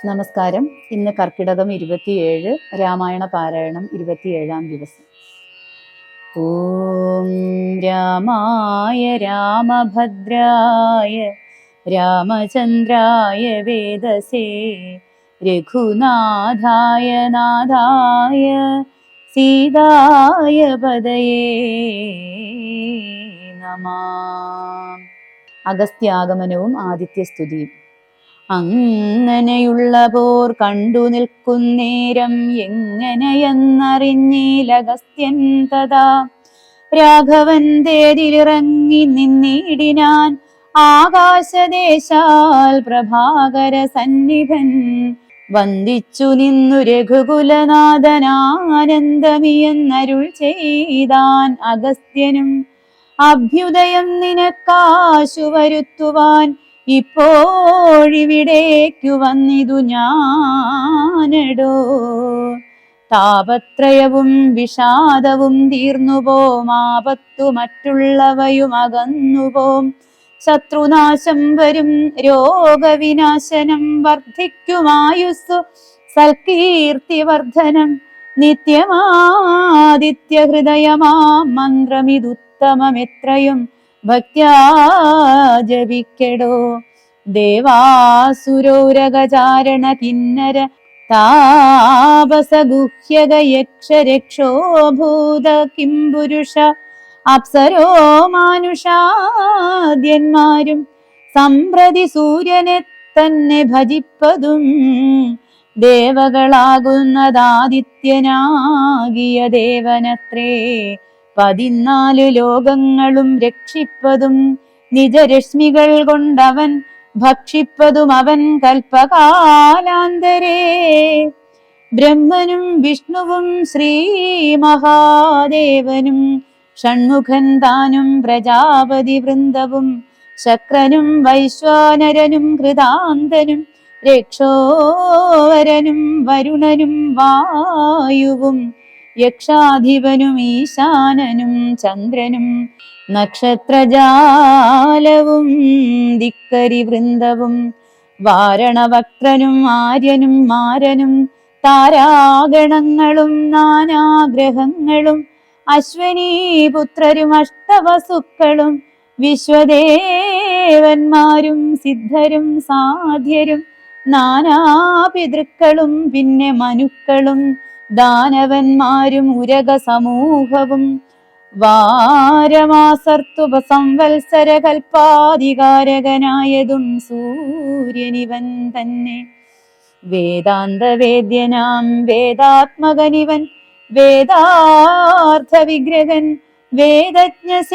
നമസ്കാരം. ഇന്ന് കർക്കിടകം 27, രാമായണ പാരായണം 27-ാം ദിവസം. ഓം രാമായ രാമഭദ്രായ രാമചന്ദ്രായ വേദസേ രഘുനാഥായ നാഥായ സീതായ പദയേ നമഃ. അഗസ്ത്യാഗമനവും ആദിത്യസ്തുതിയും. അങ്ങനെയുള്ള പോർ കണ്ടു നിൽക്കുന്നേരം എങ്ങനെയെന്നറിഞ്ഞീലഗസ്ത്യൻ തഥാ രാഘവൻ തേരിലിറങ്ങി നിന്നിടിനാൻ ആകാശദേശാൽ പ്രഭാകര സന്നിഭൻ വന്ദിച്ചു നിന്നു രഘുകുലനാഥനാനന്ദമിയെന്നരുൾ ചെയ്താൻ അഗസ്ത്യനും. അഭ്യുദയം നിനക്കാശു വരുത്തുവാൻ ഇപ്പോഴിവിടേക്കു വന്നിതു ഞാനെടോ. താപത്രയവും വിഷാദവും തീർന്നുപോം, ആപത്തു മറ്റുള്ളവയും അകന്നുപോം. ശത്രുനാശം വരും, രോഗവിനാശനം വർദ്ധിക്കുമായുസ്സു സൽകീർത്തിവർദ്ധനം. നിത്യമാദിത്യഹൃദയമാം മന്ത്രമിതുത്തമമെത്രയും ഭക്ത്യാ ജപിക്കെടോ. ദേവാസുരൗരകചാരണ കിന്നര താപസഗുഹ്യക യക്ഷ രക്ഷോഭൂത കിംപുരുഷ അപ്സരോ മാനുഷാദ്യന്മാരും സമ്പ്രതി സൂര്യനെ തന്നെ ഭജിപ്പതും ദേവകളാകുന്നതാദിത്യനാകിയ ദേവനത്രേ. 14 ലോകങ്ങളും രക്ഷിപ്പതും നിജരശ്മികൾ കൊണ്ടവൻ ഭക്ഷിപ്പതും അവൻ കൽപ്പകാലാന്തരേ. ബ്രഹ്മനും വിഷ്ണുവും ശ്രീ മഹാദേവനും ഷൺമുഖൻ താനും പ്രജാപതി വൃന്ദവും ശക്രനും വൈശ്വാനരനും കൃതാന്തനും രക്ഷോവരനും വരുണനും വായുവും യക്ഷാധിപനും ഈശാനനും ചന്ദ്രനും നക്ഷത്രജാലവും ദിക്കരി വൃന്ദവും വാരണവക്ത്രനും ആര്യനും മാരനും താരാഗണങ്ങളും നാനാഗ്രഹങ്ങളും അശ്വനീപുത്രരും അഷ്ടവസുക്കളും വിശ്വദേവന്മാരും സിദ്ധരും സാധ്യരും നാനാപിതൃക്കളും പിന്നെ മനുക്കളും ദാനവന്മാരും ഉരക സമൂഹവും വാരമാസർത്തുപസംവത്സര കൽപ്പാധികാരകനായതും സൂര്യനിവൻ തന്നെ. വേദാന്തവേദ്യനാം വേദാത്മകനിവൻ വേദാർത്ഥ വിഗ്രഹൻ വേദജ്ഞസേവിതൻ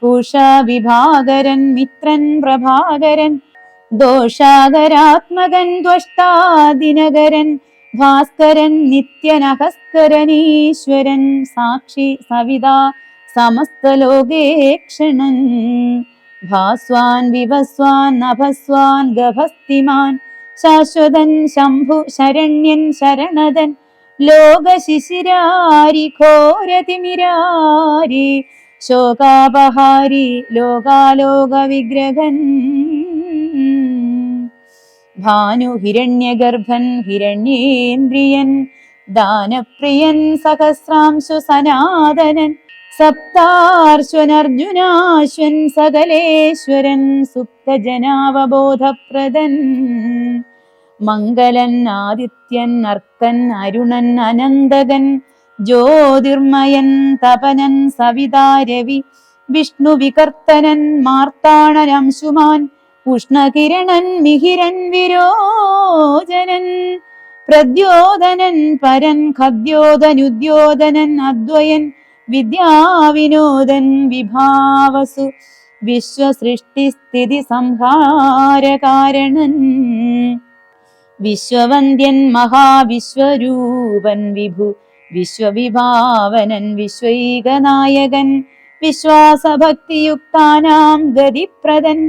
പൂഷാ വിഭാകരൻ മിത്രൻ പ്രഭാകരൻ ദോഷാകരാത്മകൻ ദ്വഷ്ടാദിനകരൻ ഭാസ്കരൻ നിത്യനഹസ്കരനീശ്വരൻ സാക്ഷി സവിതാ സമസ്തലോകേക്ഷണൻ ഭാസ്വാൻ വിഭസ്വാൻ നഭസ്വാൻ ഗഭസ്തിമാൻ ശാശ്വതൻ ശംഭു ശരണ്യൻ ശരണദൻ ലോകശിശിരാരി ഘോരതിമിരാരി ശോകാപഹാരി ലോകാലോക വിഗ്രഹൻ ഭാനു ഹിരണ്യഗർഭൻ ഹിരണ്യേന്ദ്രിയൻ ദാനപ്രിയൻ സഹസ്രാംശു സനാതനൻ സപ്താർശ്വനർജുനാശ്വൻ സകലേശ്വരൻ സുപ്തജനാവബോധപ്രദൻ മംഗലൻ ആദിത്യൻ അർക്കൻ അരുണൻ അനന്തകൻ ജ്യോതിർമയൻ തപനൻ സവിതാരവി വിഷ്ണു വികർത്തനൻ മാർത്താണൻ അംശുമാൻ ഉഷ്ണകിരണൻ മിഹിരൻ വിരോചനൻ പ്രദ്യോതനൻ പരൻ ഖദ്യോതനുദ്യോതനൻ അദ്വയൻ വിദ്യാവിനോദൻ വിഭാവസു വിശ്വസൃഷ്ടിസ്ഥിതി സംഹാരകാരണൻ വിശ്വവന്ദ്യൻ മഹാവിശ്വരൂപൻ വിഭു വിശ്വവിഭാവനൻ വിശ്വൈകനായകൻ വിശ്വാസഭക്തിയുക്താനാം ഗതിപ്രദൻ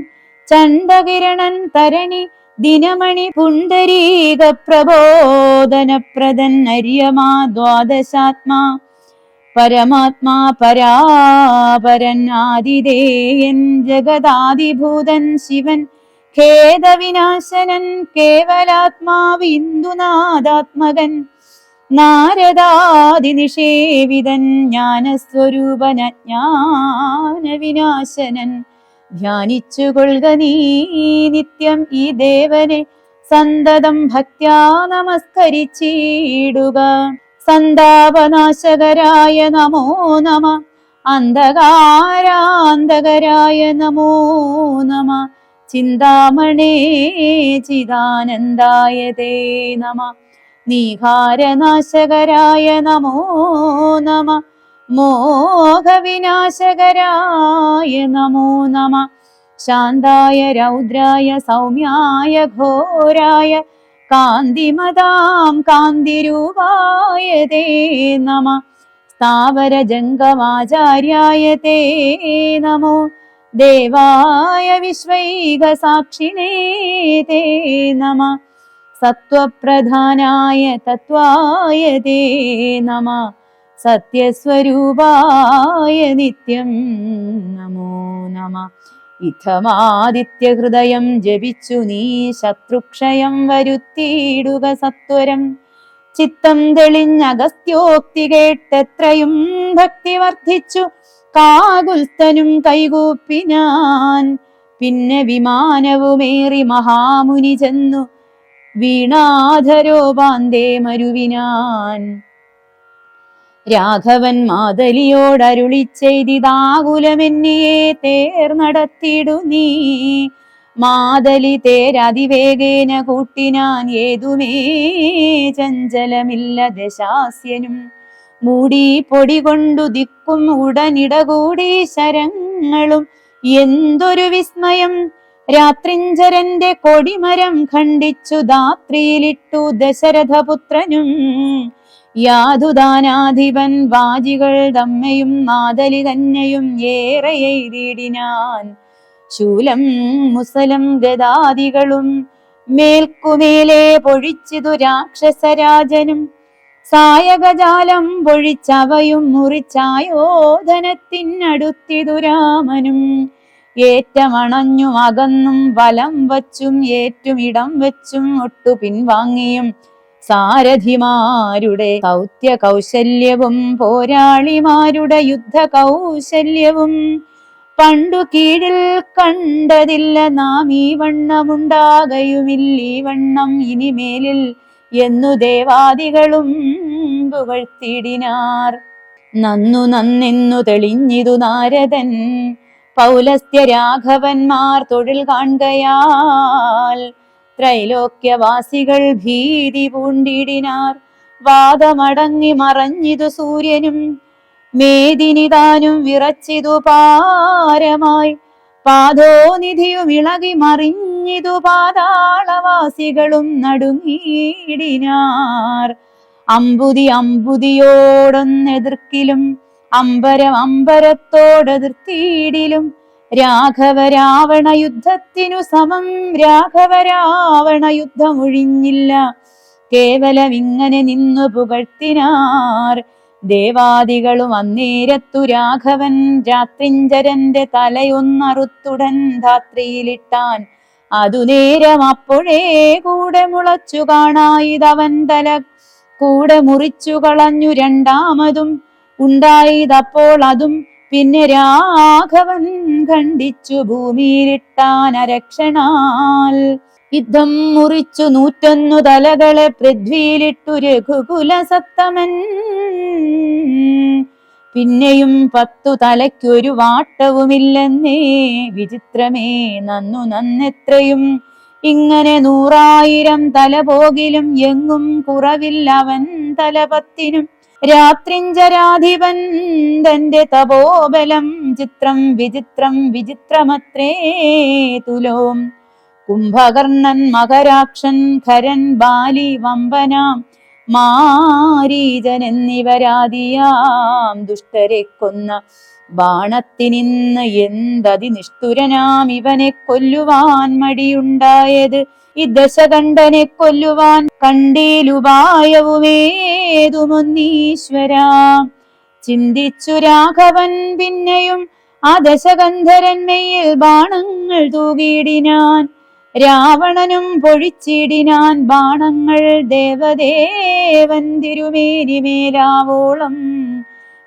ചണ്ഡകിരണൻ തരണി ദിനമണി പുണ്ടരീക പ്രബോധനപ്രദൻ അര്യമാ ദ്വാദശാത്മാ പരമാത്മാ പരാപരൻ ആദിദേയൻ ജഗദാദിഭൂതൻ ശിവൻ ഖേദവിനാശനൻ കേവലാത്മാവ് ഇന്ദുനാഥാത്മകൻ നാരദാദിനിഷേവിതൻ ജ്ഞാനസ്വരൂപന ജ്ഞാനവിനാശനൻ ധ്യാനിച്ചുകൊള്ളുക നീ നിത്യം ഈ ദേവനെ സന്തതം ഭക്ത്യാ നമസ്കരിച്ചിടുക. സന്താപനാശകരായ നമോ നമ, അന്ധകാരാന്തകരായ നമോ നമ, ചിന്താമണേ ചിദാനന്ദായ തേ നമ, നീഹാരനാശകരായ നമോ നമ, മോഹവിനാശകരായ നമോ നമ, ശാന്തായ രൗദ്രായ സൗമ്യായ ഘോരായ കാന്തിമതാം കാന്തിരൂപായ തേ നമ, സ്ഥാവര ജംഗമാചാര്യായ തേ നമോ, ദേവായ വിശ്വൈക സാക്ഷിണേ തേ നമ, സത്വപ്രധാനായ തത്വായ തേ നമ, സത്യസ്വരൂപായ നിത്യം നമോ നമ. ഇത്തമാദിത്യഹൃദയം ജപിച്ചു നീ ശത്രുക്ഷയം വരുത്തിയിടുക സത്വരം. ചിത്തം തെളിഞ്ഞഗസ്ത്യോക്തി കേട്ടെത്രയും ഭക്തി വർദ്ധിച്ചു കാകുൽസ്ഥനും കൈകൂപ്പിനാൻ. പിന്നെ വിമാനവുമേറി മഹാമുനി ചെന്നു വീണാധരോപാന്തേ മരുവിനാൻ. രാഘവൻ മാതലിയോടരുളി ചെയ്തിതാകുലമെന്നിയെ തേർ നടത്തിയിടു നീ. മാതലി തേരതിവേഗേന കൂട്ടിനാൻ, ഏതുമേ ചഞ്ചലമില്ല ദശാസ്യനും. മൂടി പൊടി കൊണ്ടു ദിക്കും ഉടനിടകൂടി ശരങ്ങളും, എന്തൊരു വിസ്മയം. രാത്രിഞ്ചരന്റെ കൊടിമരം ഖണ്ഡിച്ചു ധാത്രിയിലിട്ടു ദശരഥപുത്രനും. യാതുദാനാധിപൻ വാജികൾ തമ്മയും മാതലി തന്നെയും ഏറെ എയ്തിടിനാൻ. ശൂലം മുസലം ഗദാദികളും മേൽക്കുമേലെ പൊഴിച്ചിതു രാക്ഷസരാജനും. സായകജാലം പൊഴിച്ചവയും മുറിച്ചായോധനത്തിനടുത്തിതു രാമനും. ഏറ്റമണഞ്ഞും അകന്നും വലം വച്ചും ഏറ്റും ഇടം വെച്ചും ഒട്ടു പിൻവാങ്ങിയും സാരഥിമാരുടെ ദൗത്യ കൗശല്യവും പോരാളിമാരുടെ യുദ്ധ കൗശല്യവും പണ്ടു കീഴിൽ കണ്ടതില്ല നാം. ഈ വണ്ണമുണ്ടാകയുമില്ലീ വണ്ണം ഇനിമേലിൽ എന്നു ദേവാദികളും പുകഴ്ത്തിടിനാർ. നന്നു നന്നെന്നു തെളിഞ്ഞിതു നാരദൻ പൗലസ്ത്യ രാഘവന്മാർ തൊഴിൽ കാൺകയാൽ. ത്രൈലോക്യവാസികൾ ഭീതി പൂണ്ടിടിനാർ. വാദമടങ്ങി മറഞ്ഞിതു സൂര്യനും മേദിനിതാനും വിറച്ചിതു പാരമായി. പാദോനിധിയും ഇളകി മറിഞ്ഞിതു പാതാളവാസികളും നടുങ്ങിയിടിനാർ. അമ്പുതി അമ്പുതിയോടൊന്നെതിർക്കിലും അമ്പരം അമ്പരത്തോടെതിർത്തിയിടിലും രാഘവരാവണ യുദ്ധത്തിനു സമം രാഘവരാവണ യുദ്ധം ഒഴിഞ്ഞില്ല. കേവലം ഇങ്ങനെ നിന്നു പുകഴ്ത്തിനാർ ദേവാദികളും. അന്നേരത്തു രാഘവൻ രാത്രിഞ്ചരന്റെ തലയൊന്നറുത്തുടൻ ധാത്രിയിലിട്ടാൻ. അതു നേരം അപ്പോഴേ കൂടെ മുളച്ചു കാണായിതവൻ തല കൂടെ മുറിച്ചു കളഞ്ഞു രണ്ടാമതും ഉണ്ടായതപ്പോൾ അതും. പിന്നെ രാഘവൻ ഖണ്ഡിച്ചു ഭൂമിയിലിട്ടാൻ അരക്ഷണാൽ. യുദ്ധം മുറിച്ചു 101 തലകളെ പൃഥ്വിയിലിട്ടു രഘുകുല സത്തമൻ. പിന്നെയും 10 തലയ്ക്കൊരു വാട്ടവുമില്ലെന്നേ വിചിത്രമേ നന്നു നന്നെത്രയും. ഇങ്ങനെ 100,000 തല പോകിലും എങ്ങും കുറവില്ലവൻ തലപത്തിനും. രാത്രിഞ്ചരാധിപൻ തന്റെ തപോബലം ചിത്രം വിചിത്രം വിചിത്രമത്രേ തുലോം. കുംഭകർണൻ മകരാക്ഷൻ ഖരൻ ബാലി വമ്പനാം മാരീചൻ എന്നിവരാദിയാം ദുഷ്ടരെ കൊന്ന ബാണത്തിനിന്ന് എന്തതി നിഷ്ഠുരനാം ഇവനെ കൊല്ലുവാൻ മടിയുണ്ടായത്. ഈ ദശകണ്ഠനെ കൊല്ലുവാൻ കണ്ടീലുപായവുമേതുമൊന്നീശ്വര. ചിന്തിച്ചു രാഘവൻ പിന്നെയും ആ ദശകന്ധരന്മയിൽ ബാണങ്ങൾ തൂകിയിടിനാൻ. രാവണനും പൊഴിച്ചിടിനാൻ ബാണങ്ങൾ ദേവദേവൻ തിരുമേനിമേലാവോളം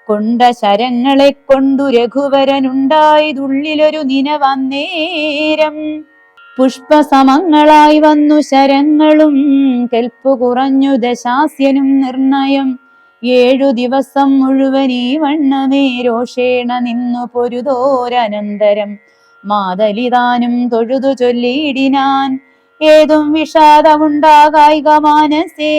കൊണ്ട ശരങ്ങളെ കൊണ്ടു രഘുവരനുണ്ടായതുള്ളിലൊരു നിനവന്നേരം. പുഷ്പസമങ്ങളായി വന്നു ശരങ്ങളും കെൽപ്പു കുറഞ്ഞു ദശാസ്യനും നിർണയം. 7 ദിവസം മുഴുവൻ ഈ വണ്ണമേ രോഷേണ നിന്നു പൊരുതോരനന്തരം മാതലിതാനും തൊഴുതു ചൊല്ലിയിടിനാൻ. ഏതും വിഷാദമുണ്ടാകായിക മാനസേ,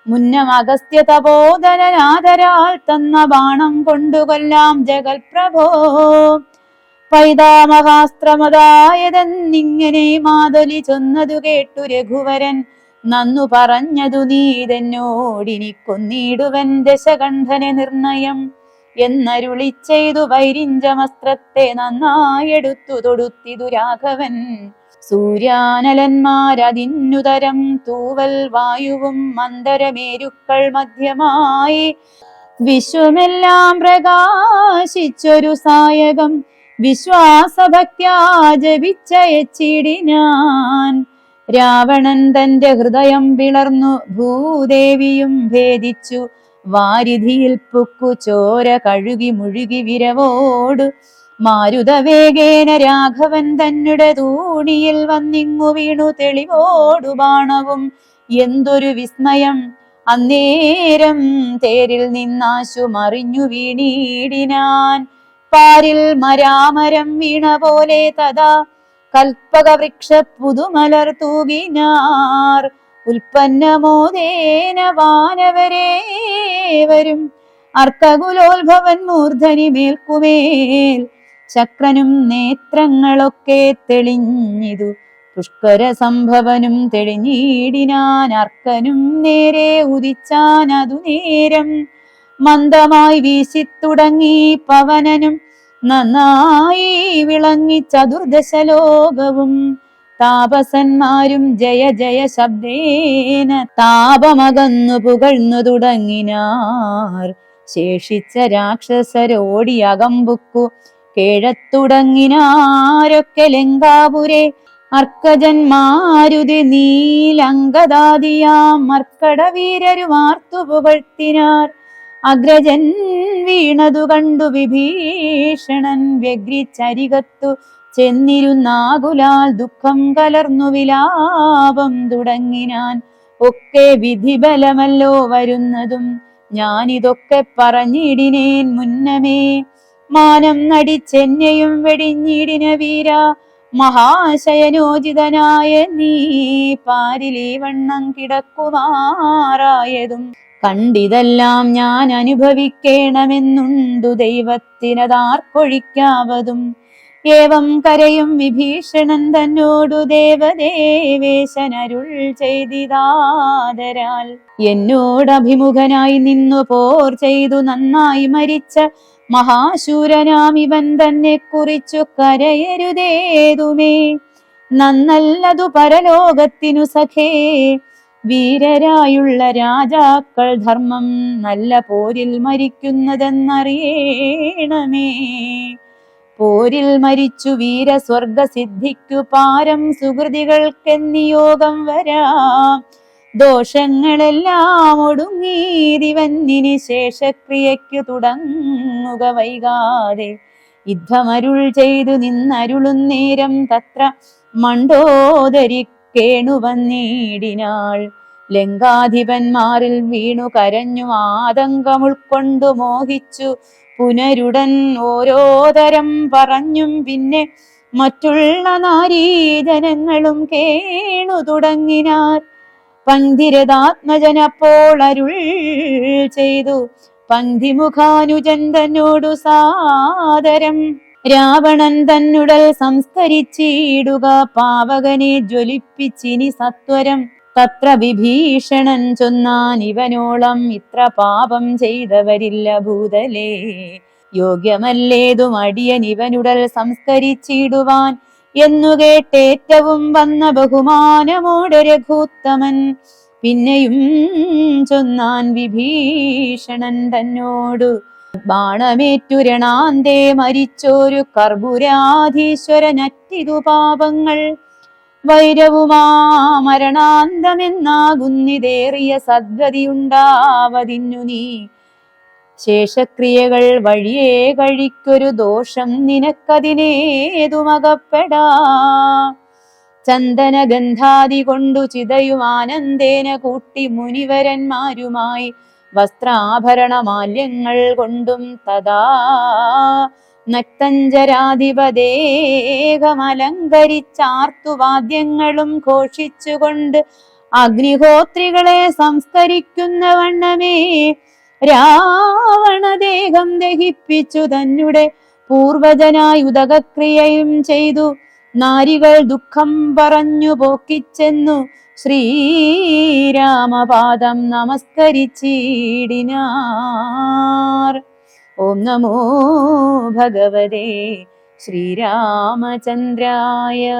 മുന്നം അഗസ്ത്യ തപോധനാദരാൽ തന്ന ബാണം കൊണ്ടുകൊല്ലാം ജഗൽപ്രഭോ. പൈതാമഹാസ്ത്രമതായതെന്നിങ്ങനെ മാതൊലി ചൊന്നതു കേട്ടു രഘുവരൻ. നന്നു പറഞ്ഞതു നീതെന്നോടിനി കൊന്നിടുവൻ ദശകണ്ഠനെ നിർണയം എന്നരുളി ചെയ്തു വൈരിഞ്ചമസ്ത്രത്തെ നന്നായെടുത്തു തൊടുത്തിതു രാഘവൻ. സൂര്യാനലന്മാരതിന്നുതരം തൂവൽ വായുവും മന്ദരമേരുക്കൾ മധ്യമായി വിശ്വമെല്ലാം പ്രകാശിച്ചൊരു സായകം വിശ്വാസഭക്ത്യാ ജപിച്ചയച്ചിടിനാൻ. രാവണൻ തന്റെ ഹൃദയം പിളർന്നു ഭൂദേവിയും ഭേദിച്ചു വാരിധിയിൽ പുക്കു ചോര കഴുകി മുഴുകി വിരവോടു മാരുതവേഗേന രാഘവൻ തന്നെ തൂണിയിൽ വന്നിങ്ങു വീണു തെളിവോടു ബാണവും. എന്തൊരു വിസ്മയം! അന്നേരം തേരിൽ നിന്നാശു മറിഞ്ഞു വീണീടിനാൻ. പാരിൽ മരാമരം വീണ പോലെ തഥാ കൽപ്പകവൃക്ഷ പുതുമലർ തൂകിനാർ. ഉൽപ്പന്നമോദേന വാനവരേവരും അർക്കകുലോത്ഭവൻ മൂർധനി മേൽക്കുമേൽ. ചക്രനും നേത്രങ്ങളൊക്കെ തെളിഞ്ഞിതു പുഷ്കര സംഭവനും തെളിഞ്ഞിടിനാൻ. അർക്കനും നേരെ ഉദിച്ചാൻ അതു നേരം മന്ദമായി വീശിത്തുടങ്ങി പവനനും നന്നായി വിളങ്ങി ചതുർദശലോകവും. താപസന്മാരും ജയ ജയ ശബ്ദേന താപമകന്നു പുകഴ്ന്നു തുടങ്ങിനാർ. ശേഷിച്ച രാക്ഷസരോടി അകമ്പുക്കു കേഴത്തുടങ്ങിനാരൊക്കെ ലങ്കാപുരെ. അർക്കജന്മാരുതി നീലങ്കദാദിയാം മർക്കടവീരരുമാർത്തു പുകഴ്ത്തിനാർ. അഗ്രജൻ വീണതു കണ്ടു വിഭീഷണൻ വ്യഗ്രിച്ചരികത്തു ചെന്നിരുന്നാകുലാൽ ദുഃഖം കലർന്നു വിലാപം തുടങ്ങിനാൻ. ഒക്കെ വിധിബലമല്ലോ വരുന്നതും ഞാനിതൊക്കെ പറഞ്ഞിടിനേൻ മുന്നമേ. മാനം നടിച്ചെന്നെയും വെടിഞ്ഞിടിന വീര മഹാശയനോചിതനായ നീ പാരിലീ വണ്ണം കിടക്കുമാറായതും കണ്ടിതെല്ലാം ഞാൻ അനുഭവിക്കണമെന്നുണ്ടു ദൈവത്തിനതാർക്കൊഴിക്കാവതും. ഏവം കരയും വിഭീഷണൻ തന്നോടു ദേവദേവേശനരുൾ ചെയ്തിതാദരാൽ. എന്നോടഭിമുഖനായി നിന്നു പോർ ചെയ്തു നന്നായി മരിച്ച മഹാശൂരനാം ഇവൻ തന്നെ കുറിച്ചു കരയരുതേതുമേ. നന്നല്ലതു പരലോകത്തിനു സഖേ. വീരരായുള്ള രാജാക്കൾ ധർമ്മം നല്ല പോരിൽ മരിക്കുന്നതെന്നറിയണമേ. പോരിൽ മരിച്ചു വീരസ്വർഗസിദ്ധിക്കു പാരം സുഹൃതികൾക്കെന്നിയോഗം വരാം. ദോഷങ്ങളെല്ലാം ഒടുങ്ങീതിവന്നിനി ശേഷക്രിയയ്ക്കു തുടങ്ങുക വൈകാതെ. യുദ്ധമരുൾ ചെയ്തു നിന്നരുളുന്നേരം തത്ര മണ്ഡോദരി കേണു വന്നിടിനാൾ. ലങ്കാധിപന്മാരിൽ വീണു കരഞ്ഞു ആതങ്കമുൾക്കൊണ്ടു മോഹിച്ചു പുനരുടൻ ഓരോ തരം പറഞ്ഞും പിന്നെ മറ്റുള്ള നാരീജനങ്ങളും കേണു തുടങ്ങിനാർ. പങ്ക്തിരഥാത്മജനപ്പോൾ അരുൾ ചെയ്തു പങ്ക്തിമുഖാനുജൻ തന്നോടു സാദരം. രാവണൻ തന്നുടൽ സംസ്കരിച്ചിടുക പാവകനെ ജ്വലിപ്പിച്ചിനി സത്വരം. തത്ര വിഭീഷണൻ ചൊന്നാൻ ഇവനോളം ഇത്ര പാപം ചെയ്തവരില്ല ഭൂതലേ. യോഗ്യമല്ലേതും അടിയൻ ഇവനുടൽ സംസ്കരിച്ചിടുവാൻ എന്നു കേട്ടേറ്റവും വന്ന ബഹുമാനമോടെ രഘുത്തമൻ. പിന്നെയും ചൊന്നാൻ വിഭീഷണൻ തന്നോടു ബാണമേറ്റു രണാന്തേ മരിച്ചോരു കർപ്പുരാധീശ്വരനറ്റിതു പാപങ്ങൾ. വൈരവുമാ മരണാന്തമെന്നാകുന്നിതേറിയ സദ്ഗതിയുണ്ടാവതിന്നു നീ ശേഷക്രിയകൾ വഴിയേ കഴിക്കൊരു ദോഷം നിനക്കതിനേതുമകപ്പെടാ. ചന്ദനഗന്ധാദി കൊണ്ടു ചിതയും ആനന്ദേന കൂട്ടി മുനിവരന്മാരുമായി വസ്ത്രാഭരണമാല്യങ്ങൾ കൊണ്ടും തഥാ നക്തഞ്ചരാധിപദേഹമലങ്കരിച്ചാർത്തുവാദ്യങ്ങളും ഘോഷിച്ചുകൊണ്ട് അഗ്നിഹോത്രികളെ സംസ്കരിക്കുന്ന വണ്ണമേ രാവണദേഹം ദഹിപ്പിച്ചു തന്നെ പൂർവജനായി ഉദകക്രിയയും ചെയ്തു നാരികൾ ദുഃഖം പറഞ്ഞു പോക്കിച്ചെന്നു ശ്രീരാമപാദം നമസ്കരിച്ചിടിനാർ. ഓം നമോ ഭഗവതേ ശ്രീരാമചന്ദ്രായ.